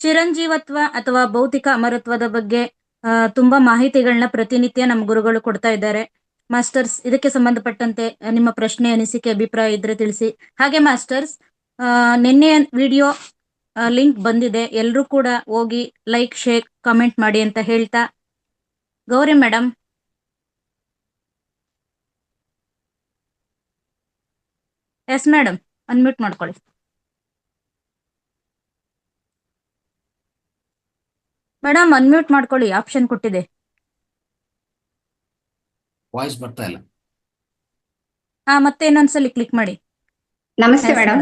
ಚಿರಂಜೀವತ್ವ ಅಥವಾ ಭೌತಿಕ ಅಮರತ್ವದ ಬಗ್ಗೆ ತುಂಬಾ ಮಾಹಿತಿಗಳನ್ನ ಪ್ರತಿನಿತ್ಯ ನಮ್ಮ ಗುರುಗಳು ಕೊಡ್ತಾ ಇದ್ದಾರೆ. ಮಾಸ್ಟರ್ಸ್, ಇದಕ್ಕೆ ಸಂಬಂಧಪಟ್ಟಂತೆ ನಿಮ್ಮ ಪ್ರಶ್ನೆ, ಅನಿಸಿಕೆ, ಅಭಿಪ್ರಾಯ ಇದ್ರೆ ತಿಳಿಸಿ. ಹಾಗೆ ಮಾಸ್ಟರ್ಸ್, ನಿನ್ನೆ ವಿಡಿಯೋ ಲಿಂಕ್ ಬಂದಿದೆ, ಎಲ್ಲರೂ ಕೂಡ ಹೋಗಿ ಲೈಕ್, ಶೇರ್, ಕಾಮೆಂಟ್ ಮಾಡಿ ಅಂತ ಹೇಳ್ತಾ, Gauri madam. Yes madam, unmute ಮಾಡ್ಕೊಳ್ಳಿ. ಮೇಡಮ್ ಅನ್ಮ್ಯೂಟ್ ಮಾಡ್ಕೊಳ್ಳಿ, ಆಪ್ಷನ್ ಕೊಟ್ಟಿದೆ. ವಾಯ್ಸ್ ಬರ್ತಾ ಇಲ್ಲ. ಮತ್ತೆ ಇನ್ನೊಂದ್ಸಲಿ ಕ್ಲಿಕ್ ಮಾಡಿ. ನಮಸ್ತೆ ಮೇಡಮ್.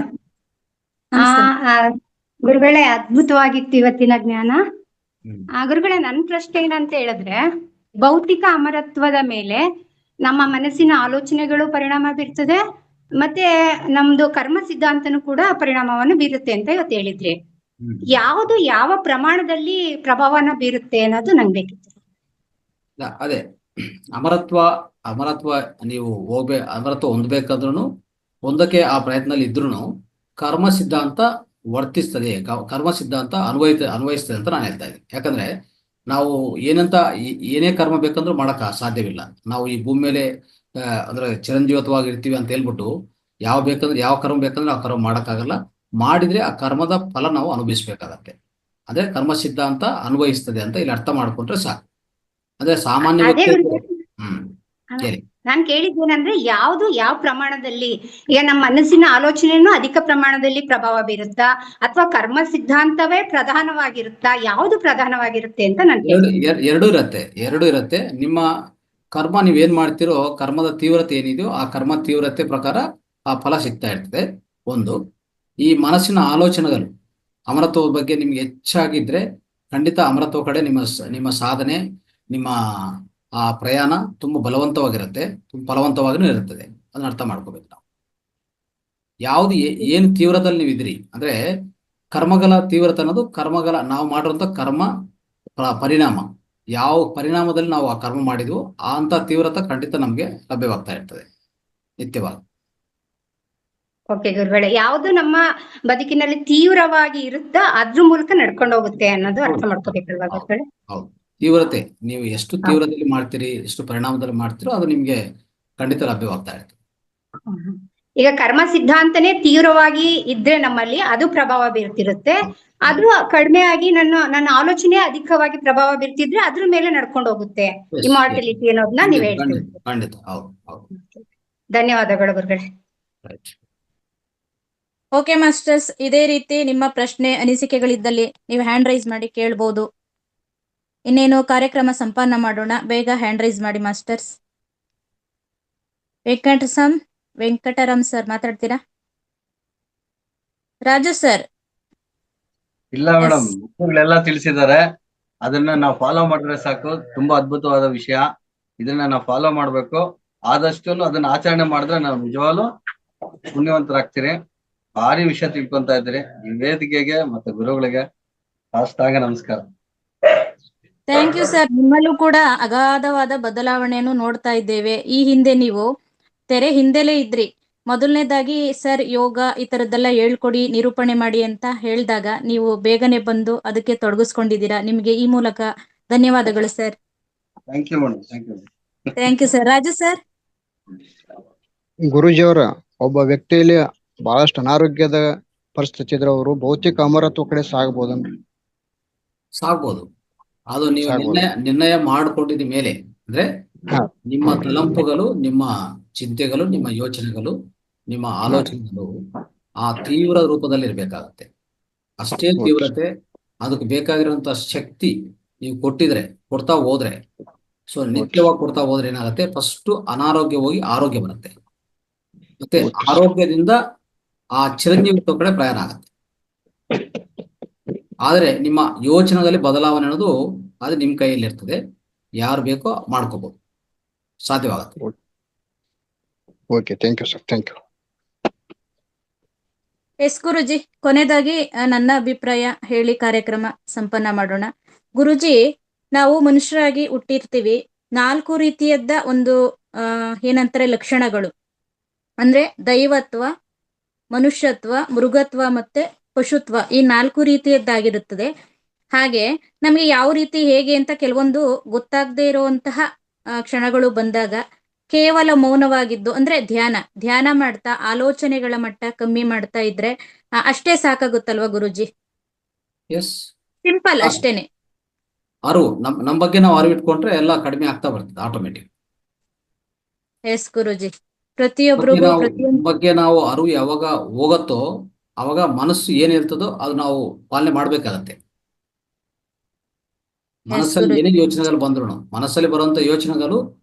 ಗುರುಗಳೇ, ಅದ್ಭುತವಾಗಿತ್ತು ಇವತ್ತಿನ ಜ್ಞಾನ. ಗುರುಗಳೇ, ನನ್ನ ಪ್ರಶ್ನೆ ಏನಂತ ಹೇಳಿದ್ರೆ, ಭೌತಿಕ ಅಮರತ್ವದ ಮೇಲೆ ನಮ್ಮ ಮನಸ್ಸಿನ ಆಲೋಚನೆಗಳು ಪರಿಣಾಮ ಬೀರ್ತದೆ, ಮತ್ತೆ ನಮ್ದು ಕರ್ಮ ಸಿದ್ಧಾಂತನೂ ಕೂಡ ಪರಿಣಾಮವನ್ನು ಬೀರುತ್ತೆ ಅಂತ ಇವತ್ತು ಹೇಳಿದ್ರಿ. ಯಾವುದು ಯಾವ ಪ್ರಮಾಣದಲ್ಲಿ ಪ್ರಭಾವನ ಬೀರುತ್ತೆ ಅನ್ನೋದು ನಂಗೆ ಬೇಕಿತ್ತು. ಅದೇ ಅಮರತ್ವ ನೀವು ಅಮರತ್ವ ಹೊಂದಬೇಕಾದ್ರೂ ಒಂದಕ್ಕೆ ಆ ಪ್ರಯತ್ನದಲ್ಲಿ ಇದ್ರೂ ಕರ್ಮ ಸಿದ್ಧಾಂತ ವರ್ತಿಸ್ತದೆ, ಕರ್ಮ ಸಿದ್ಧಾಂತ ಅನ್ವಯಿಸ್ತದೆ ಅಂತ ನಾನು ಹೇಳ್ತಾ ಇದ್ದೀನಿ. ಯಾಕಂದ್ರೆ ನಾವು ಏನೇ ಕರ್ಮ ಬೇಕಂದ್ರೂ ಮಾಡಕ್ ಸಾಧ್ಯವಿಲ್ಲ. ನಾವು ಈ ಭೂಮಿ ಮೇಲೆ ಅಂದ್ರೆ ಚಿರಂಜೀವತ್ವಾಗಿರ್ತೀವಿ ಅಂತ ಹೇಳ್ಬಿಟ್ಟು ಯಾವ ಕರ್ಮ ಬೇಕಂದ್ರೆ ಆ ಕರ್ಮ ಮಾಡಕ್ಕಾಗಲ್ಲ. ಮಾಡಿದ್ರೆ ಆ ಕರ್ಮದ ಫಲ ನಾವು ಅನುಭವಿಸ್ಬೇಕಾಗತ್ತೆ. ಅದೇ ಕರ್ಮ ಸಿದ್ಧಾಂತ ಅನ್ವಯಿಸ್ತದೆ ಅಂತ ಇಲ್ಲಿ ಅರ್ಥ ಮಾಡ್ಕೊಂಡ್ರೆ ಸಾಕು. ಅದೇ ಸಾಮಾನ್ಯ ನಾನ್ ಕೇಳಿದ್ದೇನಂದ್ರೆ, ಯಾವ ಪ್ರಮಾಣದಲ್ಲಿ, ಈಗ ನಮ್ಮ ಮನಸ್ಸಿನ ಆಲೋಚನೆಯನ್ನು ಅಧಿಕ ಪ್ರಮಾಣದಲ್ಲಿ ಪ್ರಭಾವ ಬೀರುತ್ತಾ ಅಥವಾ ಕರ್ಮ ಸಿದ್ಧಾಂತವೇ ಪ್ರಧಾನವಾಗಿರುತ್ತಾ, ಯಾವುದು ಪ್ರಧಾನವಾಗಿರುತ್ತೆ ಅಂತ ನಾನು ಎರಡೂ ಇರುತ್ತೆ. ನಿಮ್ಮ ಕರ್ಮ ನೀವೇನ್ ಮಾಡ್ತಿರೋ ಕರ್ಮದ ತೀವ್ರತೆ ಏನಿದೆಯೋ ಆ ಕರ್ಮ ತೀವ್ರತೆ ಪ್ರಕಾರ ಆ ಫಲ ಸಿಗ್ತಾ ಇರ್ತದೆ. ಒಂದು, ಈ ಮನಸ್ಸಿನ ಆಲೋಚನೆಗಳು ಅಮರತ್ವದ ಬಗ್ಗೆ ನಿಮ್ಗೆ ಹೆಚ್ಚಾಗಿದ್ರೆ ಖಂಡಿತ ಅಮರತ್ವ ಕಡೆ ನಿಮ್ಮ ಸಾಧನೆ, ನಿಮ್ಮ ಆ ಪ್ರಯಾಣ ತುಂಬಾ ಬಲವಂತವಾಗಿರುತ್ತೆ, ತುಂಬ ಫಲವಂತವಾಗಿನೂ ಇರುತ್ತದೆ. ಅದನ್ನ ಅರ್ಥ ಮಾಡ್ಕೋಬೇಕು ನಾವು. ಯಾವ್ದು ಏನು ತೀವ್ರದಲ್ಲಿ ನೀವು ಇದ್ರಿ ಅಂದ್ರೆ ಕರ್ಮಗಳ ತೀವ್ರತೆ ಅನ್ನೋದು ನಾವು ಮಾಡಿರುವಂತ ಕರ್ಮ ಪರಿಣಾಮ, ಯಾವ ಪರಿಣಾಮದಲ್ಲಿ ನಾವು ಆ ಕರ್ಮ ಮಾಡಿದ್ವು ಅಂತ ತೀವ್ರತೆ ಖಂಡಿತ ನಮ್ಗೆ ಲಭ್ಯವಾಗ್ತಾ ಇರ್ತದೆ ನಿತ್ಯವಾಗಿ. ಓಕೆ ಗುರುಗಳೇ, ಯಾವುದು ನಮ್ಮ ಬದುಕಿನಲ್ಲಿ ತೀವ್ರವಾಗಿ ಇರುತ್ತಾ ಅದ್ರ ಮೂಲಕ ನಡ್ಕೊಂಡು ಹೋಗುತ್ತೆ ಅನ್ನೋದು ಅರ್ಥ ಮಾಡ್ಕೋಬೇಕಲ್ವಾ ಗುರುಗಳೇ? ಹೌದು, ತೀವ್ರತೆ ನೀವು ಎಷ್ಟು ತೀವ್ರದಲ್ಲಿ ಮಾಡ್ತೀರಿ, ಎಷ್ಟು ಪರಿಣಾಮದಲ್ಲಿ ಮಾಡ್ತೀರೋ ಅದು ನಿಮ್ಗೆ ಖಂಡಿತ ಲಭ್ಯವಾಗ್ತಾ ಇರ್ತದೆ. ಈಗ ಕರ್ಮ ಸಿದ್ಧಾಂತನೇ ತೀವ್ರವಾಗಿ ಇದ್ರೆ ನಮ್ಮಲ್ಲಿ ಅದು ಪ್ರಭಾವ ಬೀರ್ತಿರುತ್ತೆ. ಅದು ಕಡಿಮೆ ಆಗಿ ನನ್ನ ಆಲೋಚನೆ ಅಧಿಕವಾಗಿ ಪ್ರಭಾವ ಬೀರ್ತಿದ್ರೆ ಅದ್ರ ಮೇಲೆ ನಡ್ಕೊಂಡು ಹೋಗುತ್ತೆ ಇಮಾರ್ಟಿಲಿಟಿ ಅನ್ನೋದನ್ನ ನೀವ್ ಹೇಳ್ತೀವಿ. ಖಂಡಿತ. ಧನ್ಯವಾದಗಳು ಗುರುಗಳೇ. ಓಕೆ ಮಾಸ್ಟರ್ಸ್, ಇದೇ ರೀತಿ ನಿಮ್ಮ ಪ್ರಶ್ನೆ, ಅನಿಸಿಕೆಗಳಿದ್ದಲ್ಲಿ ನೀವು ಹ್ಯಾಂಡ್ ರೈಸ್ ಮಾಡಿ ಕೇಳ್ಬೋದು. ಇನ್ನೇನು ಕಾರ್ಯಕ್ರಮ ಸಂಪನ್ನ ಮಾಡೋಣ, ಬೇಗ ಹ್ಯಾಂಡ್ ರೈಸ್ ಮಾಡಿ ಮಾಸ್ಟರ್ಸ್. ವೆಂಕಟರಾಮ್ ಸರ್ ಮಾತಾಡ್ತೀರಾ? ರಾಜು ಸರ್? ಇಲ್ಲ ಮೇಡಮ್, ಎಲ್ಲ ತಿಳಿಸಿದ್ದಾರೆ. ಅದನ್ನ ನಾವು ಫಾಲೋ ಮಾಡಿದ್ರೆ ಸಾಕು. ತುಂಬಾ ಅದ್ಭುತವಾದ ವಿಷಯ. ಇದನ್ನ ನಾವು ಫಾಲೋ ಮಾಡ್ಬೇಕು. ಆದಷ್ಟು ಅದನ್ನ ಆಚರಣೆ ಮಾಡಿದ್ರೆ ನಾವು ನಿಜವಾಗ್ಲೂ ಪುಣ್ಯವಂತರಾಗ್ತೀರಿ. ಭಾರಿ ವಿಷಯ ತಿಳ್ಕೊಂತ ಇದ್ದೀರಿ. ಈ ವೇದಿಕೆಗೆ ಮತ್ತೆ ಗುರುಗಳಿಗೆ ಸಾಷ್ಟಾಂಗ ನಮಸ್ಕಾರ. Thank you sir. ನಿಮ್ಮಲ್ಲೂ ಕೂಡ ಅಗಾಧವಾದ ಬದಲಾವಣೆಯನ್ನು ನೋಡ್ತಾ ಇದ್ದೇವೆ. ಈ ಹಿಂದೆ ನೀವು ತೆರೆ ಹಿಂದೆಲೇ ಇದ್ರಿ. ಮೊದಲನೇದಾಗಿ ಸರ್ ಯೋಗ ಈ ತರದ್ದೆಲ್ಲ ಹೇಳ್ಕೊಡಿ, ನಿರೂಪಣೆ ಮಾಡಿ ಅಂತ ಹೇಳಿದಾಗ ನೀವು ಬೇಗನೆ ಬಂದು ಅದಕ್ಕೆ ತೊಡಗಿಸ್ಕೊಂಡಿದ್ದೀರಾ. ನಿಮ್ಗೆ ಈ ಮೂಲಕ ಧನ್ಯವಾದಗಳು sir. Thank you madam. Thank you sir. Raju sir? ಗುರುಜಿಯವರ ಒಬ್ಬ ವ್ಯಕ್ತಿಯಲ್ಲಿ ಬಹಳಷ್ಟು ಅನಾರೋಗ್ಯದ ಪರಿಸ್ಥಿತಿ ಇದ್ರೆ ಅವರು ಭೌತಿಕ ಅಮರತ್ವ ಕಡೆ ಸಾಗ್ಬೋದು. ಅದು ನೀವು ನಿರ್ಣಯ ಮಾಡಿಕೊಂಡಿದ ಮೇಲೆ ಅಂದ್ರೆ ನಿಮ್ಮ ತಲಂಪುಗಳು, ನಿಮ್ಮ ಚಿಂತೆಗಳು, ನಿಮ್ಮ ಯೋಚನೆಗಳು, ನಿಮ್ಮ ಆಲೋಚನೆಗಳು ಆ ತೀವ್ರ ರೂಪದಲ್ಲಿ ಇರ್ಬೇಕಾಗತ್ತೆ. ಅಷ್ಟೇ ತೀವ್ರತೆ, ಅದಕ್ಕೆ ಬೇಕಾಗಿರುವಂತ ಶಕ್ತಿ ನೀವು ಕೊಡ್ತಾ ಹೋದ್ರೆ, ಸೊ ನಿತ್ಯವಾಗಿ ಕೊಡ್ತಾ ಹೋದ್ರೆ ಏನಾಗುತ್ತೆ, ಫಸ್ಟ್ ಅನಾರೋಗ್ಯ ಹೋಗಿ ಆರೋಗ್ಯ ಬರುತ್ತೆ. ಮತ್ತೆ ಆರೋಗ್ಯದಿಂದ ಆ ಚಿರಂಜೀವಿತ್ವ ಕಡೆ ಪ್ರಯಾಣ ಆಗತ್ತೆ. ಆದ್ರೆ ನಿಮ್ಮ ಯೋಚನೆಗಳಲ್ಲಿ ಬದಲಾವಣೆ ಅನ್ನೋದು ಅದು ನಿಮ್ ಕೈಯಲ್ಲಿ ಇರ್ತದೆ. ಯಾರು ಬೇಕೋ ಮಾಡ್ಕೋಬಹುದು, ಸಾಧ್ಯವಾಗುತ್ತೆ. Okay, thank you sir. Thank you. Yes Guruji, ಕೊನೆಯದಾಗಿ ನನ್ನ ಅಭಿಪ್ರಾಯ ಹೇಳಿ ಕಾರ್ಯಕ್ರಮ ಸಂಪನ್ನ ಮಾಡೋಣ. ಗುರುಜಿ, ನಾವು ಮನುಷ್ಯರಾಗಿ ಹುಟ್ಟಿರ್ತೀವಿ. 4 ರೀತಿಯದ್ದ ಒಂದು ಏನಂತಾರೆ ಲಕ್ಷಣಗಳು ಅಂದ್ರೆ ದೈವತ್ವ, ಮನುಷ್ಯತ್ವ, ಮೃಗತ್ವ ಮತ್ತೆ ಪಶುತ್ವ, ಈ 4 ರೀತಿಯದ್ದಾಗಿರುತ್ತದೆ. ಹಾಗೆ ನಮಗೆ ಯಾವ ರೀತಿ ಹೇಗೆ ಅಂತ ಕೆಲವೊಂದು ಗೊತ್ತಾಗದೇ ಇರುವಂತಹ ಕ್ಷಣಗಳು ಬಂದಾಗ ಕೇವಲ ಮೌನವಾಗಿದ್ದು, ಅಂದ್ರೆ ಧ್ಯಾನ ಮಾಡ್ತಾ ಆಲೋಚನೆಗಳ ಮಟ್ಟ ಕಮ್ಮಿ ಮಾಡ್ತಾ ಇದ್ರೆ ಅಷ್ಟೇ ಸಾಕಾಗುತ್ತಲ್ವಾ ಗುರುಜಿ? ಎಸ್, ಸಿಂಪಲ್ ಅಷ್ಟೇನೆ. ಅರಿವು ನಮ್ಮ ಬಗ್ಗೆ ನಾವು ಅರಿವಿಟ್ಕೊಂಡ್ರೆ ಎಲ್ಲ ಕಡಿಮೆ ಆಗ್ತಾ ಬರ್ತದೆ ಆಟೋಮೆಟಿಕ್. ಎಸ್ ಗುರುಜಿ, ಪ್ರತಿಯೊಬ್ಬರಿಗೂ ಪ್ರತಿಯೊಂದು ಬಗ್ಗೆ ನಾವು ಅರಿವು ಯಾವಾಗ ಹೋಗತ್ತೋ ಅವಾಗ ಮನಸ್ಸು ಏನ್ ಹೇಳ್ತದೋ ಅದು ನಾವು ಪಾಲನೆ ಮಾಡ್ಬೇಕಾಗತ್ತೆ. ಮನಸ್ಸಲ್ಲಿ ಗುರುಜಿ. ಏನೇ ಯೋಚನೆಗಳು ಬಂದ್ರು ಮನಸ್ಸಲ್ಲಿ ಬರುವಂತ ಯೋಚನೆಗಳು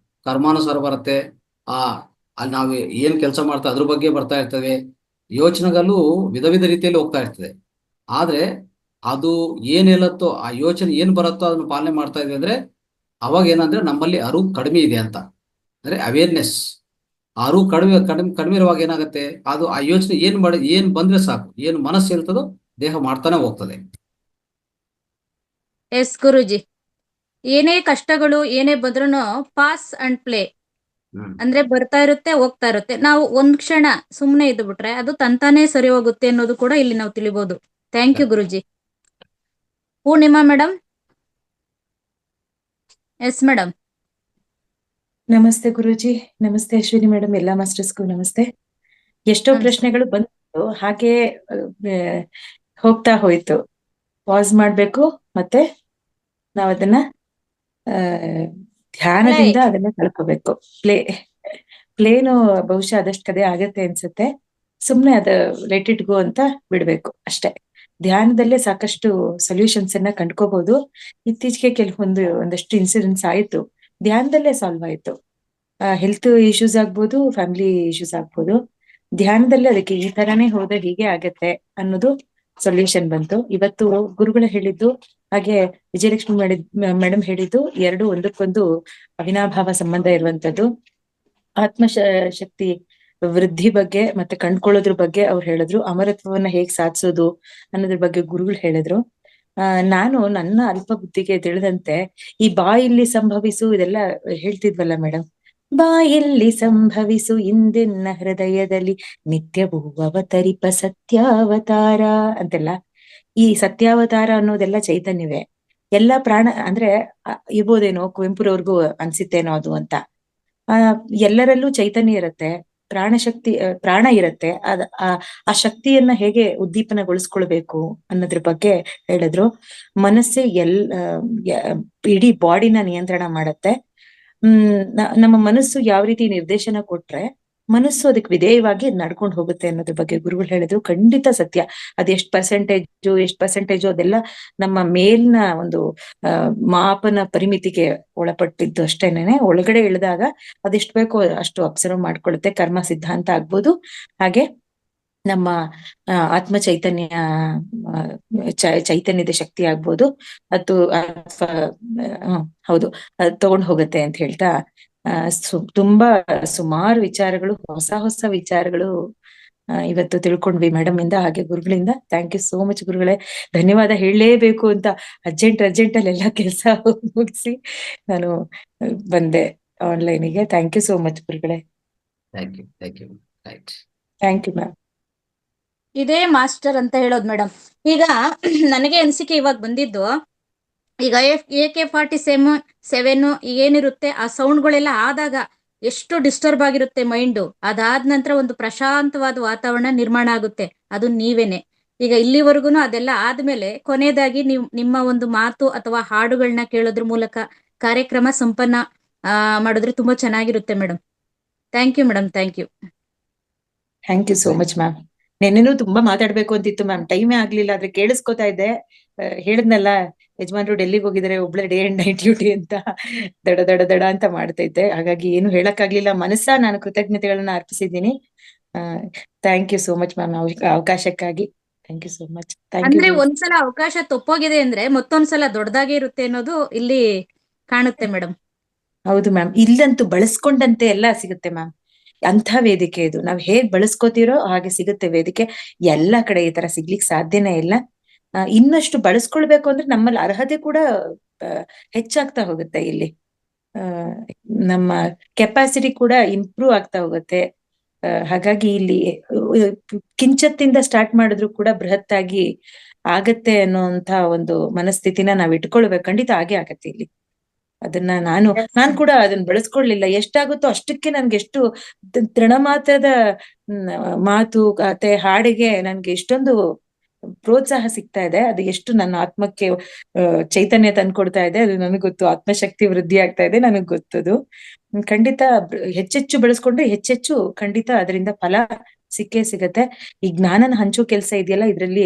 ಕರ್ಮಾನುಸಾರ ಬರುತ್ತೆ. ಅಲ್ಲಿ ನಾವು ಏನ್ ಕೆಲಸ ಮಾಡ್ತಾ ಅದ್ರ ಬಗ್ಗೆ ಬರ್ತಾ ಇರ್ತವೆ. ಯೋಚನೆಗಳು ವಿಧ ವಿಧ ರೀತಿಯಲ್ಲಿ ಹೋಗ್ತಾ ಇರ್ತದೆ. ಆದ್ರೆ ಅದು ಏನ್ ಹೇಳತ್ತೋ ಆ ಯೋಚನೆ ಏನ್ ಬರುತ್ತೋ ಅದನ್ನ ಪಾಲನೆ ಮಾಡ್ತಾ ಇದ್ವಿ ಅಂದ್ರೆ ಅವಾಗ ಏನಂದ್ರೆ ನಮ್ಮಲ್ಲಿ ಅರಿವು ಕಡಿಮೆ ಇದೆ ಅಂತ, ಅಂದ್ರೆ ಅವೇರ್ನೆಸ್. ಅರಿವು ಕಡಿಮೆ ಇರುವಾಗ ಏನಾಗುತ್ತೆ, ಅದು ಆ ಯೋಚನೆ ಏನ್ ಬಂದ್ರೆ ಸಾಕು, ಏನು ಮನಸ್ಸು ಹೇಳ್ತದೋ ದೇಹ ಮಾಡ್ತಾನೆ ಹೋಗ್ತದೆ. ಎಸ್ ಗುರುಜಿ, ಏನೇ ಕಷ್ಟಗಳು ಏನೇ ಬಂದ್ರೂ ಪಾಸ್ ಅಂಡ್ ಪ್ಲೇ, ಅಂದ್ರೆ ಬರ್ತಾ ಇರುತ್ತೆ ಹೋಗ್ತಾ ಇರುತ್ತೆ. ನಾವು ಒಂದ್ ಕ್ಷಣ ಸುಮ್ನೆ ಇದ್ದು ಬಿಟ್ರೆ ಅದು ತಂತಾನೇ ಸರಿ ಹೋಗುತ್ತೆ ಅನ್ನೋದು ಕೂಡ ಇಲ್ಲಿ ನಾವು ತಿಳಿಬಹುದು. Thank you Guruji. Purnima madam. Yes madam. ನಮಸ್ತೆ ಗುರೂಜಿ, ನಮಸ್ತೆ ಅಶ್ವಿನಿ ಮೇಡಮ್, ಎಲ್ಲಾ ಮಾಸ್ಟರ್ಸ್ಗೂ ನಮಸ್ತೆ. ಎಷ್ಟೋ ಪ್ರಶ್ನೆಗಳು ಬಂತು, ಹಾಗೆ ಹೋಗ್ತಾ ಹೋಯ್ತು. ಪಾಸ್ ಮಾಡ್ಬೇಕು, ಮತ್ತೆ ನಾವ್ ಅದನ್ನ ಧ್ಯಾನದಿಂದ ಅದನ್ನ ಕಳ್ಕೋಬೇಕು. ಪ್ಲೇನು ಬಹುಶಃ ಅದಷ್ಟು ಕದೆ ಆಗತ್ತೆ ಅನ್ಸುತ್ತೆ. ಸುಮ್ನೆ ಅದ ಲೆಟ್ ಇಟ್ ಗೋ ಅಂತ ಬಿಡ್ಬೇಕು ಅಷ್ಟೇ. ಧ್ಯಾನದಲ್ಲೇ ಸಾಕಷ್ಟು ಸೊಲ್ಯೂಷನ್ಸ್ ಅನ್ನ ಕಂಡ್ಕೋಬಹುದು. ಇತ್ತೀಚೆಗೆ ಒಂದಷ್ಟು ಇನ್ಸಿಡೆಂಟ್ಸ್ ಆಯ್ತು, ಧ್ಯಾನದಲ್ಲೇ ಸಾಲ್ವ್ ಆಯ್ತು. ಹೆಲ್ತ್ ಇಶ್ಯೂಸ್ ಆಗ್ಬೋದು, ಫ್ಯಾಮಿಲಿ ಇಶ್ಯೂಸ್ ಆಗ್ಬೋದು. ಧ್ಯಾನದಲ್ಲೇ ಅದಕ್ಕೆ ಈ ತರಾನೇ ಹೋದ್ರೆ ಹೀಗೆ ಆಗತ್ತೆ ಅನ್ನೋದು ಸೊಲ್ಯೂಷನ್ ಬಂತು. ಇವತ್ತು ಗುರುಗಳು ಹೇಳಿದ್ದು ಹಾಗೆ ವಿಜಯಲಕ್ಷ್ಮಿ ಮೇಡಮ್ ಹೇಳಿದ್ದು ಎರಡು ಒಂದಕ್ಕೊಂದು ಅವಿನಾಭಾವ ಸಂಬಂಧ ಇರುವಂತದ್ದು. ಆತ್ಮಶಕ್ತಿ ವೃದ್ಧಿ ಬಗ್ಗೆ ಮತ್ತೆ ಕಂಡ್ಕೊಳ್ಳೋದ್ರ ಬಗ್ಗೆ ಅವ್ರು ಹೇಳಿದ್ರು. ಅಮರತ್ವವನ್ನ ಹೇಗ್ ಸಾಧಿಸೋದು ಅನ್ನೋದ್ರ ಬಗ್ಗೆ ಗುರುಗಳು ಹೇಳಿದ್ರು. ನಾನು ನನ್ನ ಅಲ್ಪ ಬುದ್ಧಿಗೆ ತಿಳಿದಂತೆ ಈ ಬಾಯಲ್ಲಿ ಸಂಭವಿಸು ಇದೆಲ್ಲ ಹೇಳ್ತಿದ್ವಲ್ಲ ಮೇಡಮ್, ಬಾಯಲ್ಲಿ ಸಂಭವಿಸು ಇಂದೆನ್ನ ಹೃದಯದಲ್ಲಿ ನಿತ್ಯವೂ ಅವತರಿಪ ಸತ್ಯಾವತಾರ ಅಂತೆಲ್ಲ. ಈ ಸತ್ಯಾವತಾರ ಅನ್ನೋದೆಲ್ಲ ಚೈತನ್ಯವೇ. ಎಲ್ಲ ಪ್ರಾಣ ಅಂದ್ರೆ ಇರ್ಬೋದೇನೋ, ಕುವೆಂಪುರವ್ರಿಗೂ ಅನ್ಸಿತ್ತೇನೋ ಅದು ಅಂತ. ಎಲ್ಲರಲ್ಲೂ ಚೈತನ್ಯ ಇರತ್ತೆ, ಪ್ರಾಣ ಇರತ್ತೆ. ಆ ಶಕ್ತಿಯನ್ನ ಹೇಗೆ ಉದ್ದೀಪನಗೊಳಿಸ್ಕೊಳ್ಬೇಕು ಅನ್ನೋದ್ರ ಬಗ್ಗೆ ಹೇಳಿದ್ರು. ಮನಸ್ಸೇ ಇಡೀ ಬಾಡಿನ ನಿಯಂತ್ರಣ ಮಾಡತ್ತೆ. ನಮ್ಮ ಮನಸ್ಸು ಯಾವ ರೀತಿ ನಿರ್ದೇಶನ ಕೊಟ್ರೆ ಮನಸ್ಸು ಅದಕ್ಕೆ ವಿಧೇಯವಾಗಿ ನಡ್ಕೊಂಡು ಹೋಗುತ್ತೆ ಅನ್ನೋದ್ರ ಬಗ್ಗೆ ಗುರುಗಳು ಹೇಳಿದ್ರು. ಖಂಡಿತ ಸತ್ಯ. ಅದ್ ಎಷ್ಟು ಪರ್ಸೆಂಟೇಜು ಅದೆಲ್ಲ ನಮ್ಮ ಮೇಲ್ನ ಒಂದು ಮಾಪನ ಪರಿಮಿತಿಗೆ ಒಳಪಟ್ಟಿದ್ದು ಅಷ್ಟೇನೆ. ಒಳಗಡೆ ಇಳಿದಾಗ ಅದೆಷ್ಟು ಬೇಕೋ ಅಷ್ಟು ಅಬ್ಸರ್ವ್ ಮಾಡ್ಕೊಳ್ಳುತ್ತೆ. ಕರ್ಮ ಸಿದ್ಧಾಂತ ಆಗ್ಬೋದು, ಹಾಗೆ ನಮ್ಮ ಆತ್ಮ ಚೈತನ್ಯದ ಶಕ್ತಿ ಆಗ್ಬೋದು, ಅದು ಹೌದು ತಗೊಂಡು ಹೋಗುತ್ತೆ ಅಂತ ಹೇಳ್ತಾ ತುಂಬಾ ಸುಮಾರು ವಿಚಾರಗಳು, ಹೊಸ ವಿಚಾರಗಳು ಇವತ್ತು ತಿಳ್ಕೊಂಡ್ವಿ ಮೇಡಮ್ ಇಂದ, ಹಾಗೆ ಗುರುಗಳಿಂದ. ಥ್ಯಾಂಕ್ ಯು ಸೋ ಮಚ್ ಗುರುಗಳೇ. ಧನ್ಯವಾದ ಹೇಳಲೇಬೇಕು ಅಂತ ಅರ್ಜೆಂಟ್ ಅಲ್ಲಿ ಎಲ್ಲ ಕೆಲಸ ಮುಗಿಸಿ ನಾನು ಬಂದೆ ಆನ್ಲೈನಿಗೆ. ಥ್ಯಾಂಕ್ ಯು ಸೋ ಮಚ್ ಗುರುಗಳೇ. Thank you ma'am. ಇದೇ ಮಾಸ್ಟರ್ ಅಂತ ಹೇಳೋದು ಮೇಡಮ್. ಈಗ ನನಗೆ ಅನಿಸಿಕೆ ಇವಾಗ ಬಂದಿದ್ದು, ಈಗ AK-47 ಏನಿರುತ್ತೆ ಆ ಸೌಂಡ್ಗಳೆಲ್ಲ ಆದಾಗ ಎಷ್ಟು ಡಿಸ್ಟರ್ಬ್ ಆಗಿರುತ್ತೆ ಮೈಂಡು. ಅದಾದ ನಂತರ ಒಂದು ಪ್ರಶಾಂತವಾದ ವಾತಾವರಣ ನಿರ್ಮಾಣ ಆಗುತ್ತೆ, ಅದು ನೀವೇನೆ. ಈಗ ಇಲ್ಲಿವರೆಗೂ ಅದೆಲ್ಲ ಆದ್ಮೇಲೆ ಕೊನೆಯದಾಗಿ ನಿಮ್ಮ ಒಂದು ಮಾತು ಅಥವಾ ಹಾಡುಗಳನ್ನ ಕೇಳೋದ್ರ ಮೂಲಕ ಕಾರ್ಯಕ್ರಮ ಸಂಪನ್ನ ಮಾಡಿದ್ರೆ ತುಂಬಾ ಚೆನ್ನಾಗಿರುತ್ತೆ madam. Thank you madam. Thank you so much ma'am. ನೆನ್ನೆನೂ ತುಂಬಾ ಮಾತಾಡ್ಬೇಕು ಅಂತಿತ್ತು ಮ್ಯಾಮ್, ಟೈಮೇ ಆಗ್ಲಿಲ್ಲ. ಆದ್ರೆ ಕೇಳಿಸ್ಕೊತಾ ಇದ್ದೆ. ಹೇಳಿದ್ನಲ್ಲ, ಯಜಮಾನ್ರು ಡೆಲ್ಲಿಗೆ ಹೋಗಿದ್ರೆ ಒಬ್ಳೆ ಡೇ ಅಂಡ್ ನೈಟ್ ಡ್ಯೂಟಿ ಅಂತ ದಡ ಅಂತ ಮಾಡ್ತಾ ಇದ್ದೆ. ಹಾಗಾಗಿ ಏನು ಹೇಳಕ್ಕಾಗ್ಲಿಲ್ಲ. ನಾನು ಕೃತಜ್ಞತೆಗಳನ್ನ ಅರ್ಪಿಸಿದ್ದೀನಿ. Thank you so much ma'am ಅವಕಾಶಕ್ಕಾಗಿ. Thank you so much. ಅಂದ್ರೆ ಒಂದ್ಸಲ ಅವಕಾಶ ತಪ್ಪೋಗಿದೆ ಅಂದ್ರೆ ಮತ್ತೊಂದ್ಸಲ ದೊಡ್ಡದಾಗೆ ಇರುತ್ತೆ ಅನ್ನೋದು ಇಲ್ಲಿ ಕಾಣುತ್ತೆ ಮೇಡಮ್. ಹೌದು ಮ್ಯಾಮ್, ಇಲ್ಲಂತೂ ಬಳಸ್ಕೊಂಡಂತೆ ಎಲ್ಲ ಸಿಗುತ್ತೆ ಮ್ಯಾಮ್. ಅಂಥ ವೇದಿಕೆ ಇದು. ನಾವ್ ಹೇಗ್ ಬಳಸ್ಕೋತಿರೋ ಹಾಗೆ ಸಿಗುತ್ತೆ ವೇದಿಕೆ. ಎಲ್ಲಾ ಕಡೆ ಈ ತರ ಸಿಗ್ಲಿಕ್ ಸಾಧ್ಯನೇ ಇಲ್ಲ. ಇನ್ನಷ್ಟು ಬಳಸ್ಕೊಳ್ಬೇಕು ಅಂದ್ರೆ ನಮ್ಮಲ್ಲಿ ಅರ್ಹತೆ ಕೂಡ ಹೆಚ್ಚಾಗ್ತಾ ಹೋಗುತ್ತೆ. ಇಲ್ಲಿ ನಮ್ಮ ಕೆಪಾಸಿಟಿ ಕೂಡ ಇಂಪ್ರೂವ್ ಆಗ್ತಾ ಹೋಗುತ್ತೆ. ಹಾಗಾಗಿ ಇಲ್ಲಿ ಕಿಂಚತ್ತಿಂದ ಸ್ಟಾರ್ಟ್ ಮಾಡಿದ್ರು ಕೂಡ ಬೃಹತ್ತಾಗಿ ಆಗತ್ತೆ ಅನ್ನೋಂತ ಒಂದು ಮನಸ್ಥಿತಿನ ನಾವ್ ಇಟ್ಕೊಳ್ಬೇಕು. ಖಂಡಿತ ಆಗೇ ಆಗತ್ತೆ ಇಲ್ಲಿ. ಅದನ್ನ ನಾನ್ ಕೂಡ ಅದನ್ನ ಬೆಳೆಸ್ಕೊಳ್ಲಿಲ್ಲ. ಎಷ್ಟಾಗುತ್ತೋ ಅಷ್ಟಕ್ಕೆ ನನ್ಗೆ ಎಷ್ಟು ತೃಣಮಾತ್ರದ ಮಾತು ಕತೆ ಹಾಡಿಗೆ ನನ್ಗೆ ಎಷ್ಟೊಂದು ಪ್ರೋತ್ಸಾಹ ಸಿಗ್ತಾ ಇದೆ. ಅದು ಎಷ್ಟು ನನ್ನ ಆತ್ಮಕ್ಕೆ ಚೈತನ್ಯ ತಂದ್ಕೊಡ್ತಾ ಇದೆ ಅದು ನನಗ್ ಗೊತ್ತು. ಆತ್ಮಶಕ್ತಿ ವೃದ್ಧಿ ಆಗ್ತಾ ಇದೆ ನನಗ್ ಗೊತ್ತದು. ಖಂಡಿತ ಹೆಚ್ಚೆಚ್ಚು ಬೆಳೆಸ್ಕೊಂಡ್ರೆ ಹೆಚ್ಚೆಚ್ಚು ಖಂಡಿತ ಅದರಿಂದ ಫಲ ಸಿಕ್ಕೇ ಸಿಗತ್ತೆ. ಈ ಜ್ಞಾನನ ಹಂಚೋ ಕೆಲಸ ಇದೆಯಲ್ಲ, ಇದ್ರಲ್ಲಿ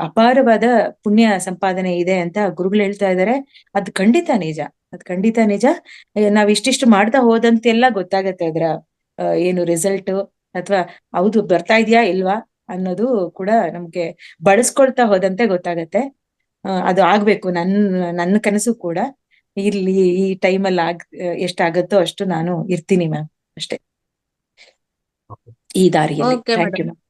ಅಪಾರವಾದ ಪುಣ್ಯ ಸಂಪಾದನೆ ಇದೆ ಅಂತ ಗುರುಗಳು ಹೇಳ್ತಾ ಇದಾರೆ. ಅದ್ ಖಂಡಿತ ನಿಜ. ಅದ್ ಖಂಡಿತ ನಿಜ. ನಾವ್ ಇಷ್ಟಿಷ್ಟು ಮಾಡ್ತಾ ಹೋದಂತೆಲ್ಲ ಗೊತ್ತಾಗತ್ತೆ ಅದ್ರ ಏನು ರಿಸಲ್ಟ್, ಅಥವಾ ಹೌದು ಬರ್ತಾ ಇದೆಯಾ ಇಲ್ವಾ ಅನ್ನೋದು ಕೂಡ ನಮ್ಗೆ ಬಳಸ್ಕೊಳ್ತಾ ಹೋದಂತೆ ಗೊತ್ತಾಗತ್ತೆ. ಅದು ಆಗ್ಬೇಕು. ನನ್ನ ಕನಸು ಕೂಡ ಇಲ್ಲಿ ಈ ಟೈಮಲ್ಲಿ ಎಷ್ಟಾಗತ್ತೋ ಅಷ್ಟು ನಾನು ಇರ್ತೀನಿ ಮ್ಯಾಮ್, ಅಷ್ಟೇ ಈ ದಾರಿಯಲ್ಲಿ. Okay thank you madam. Ma'am.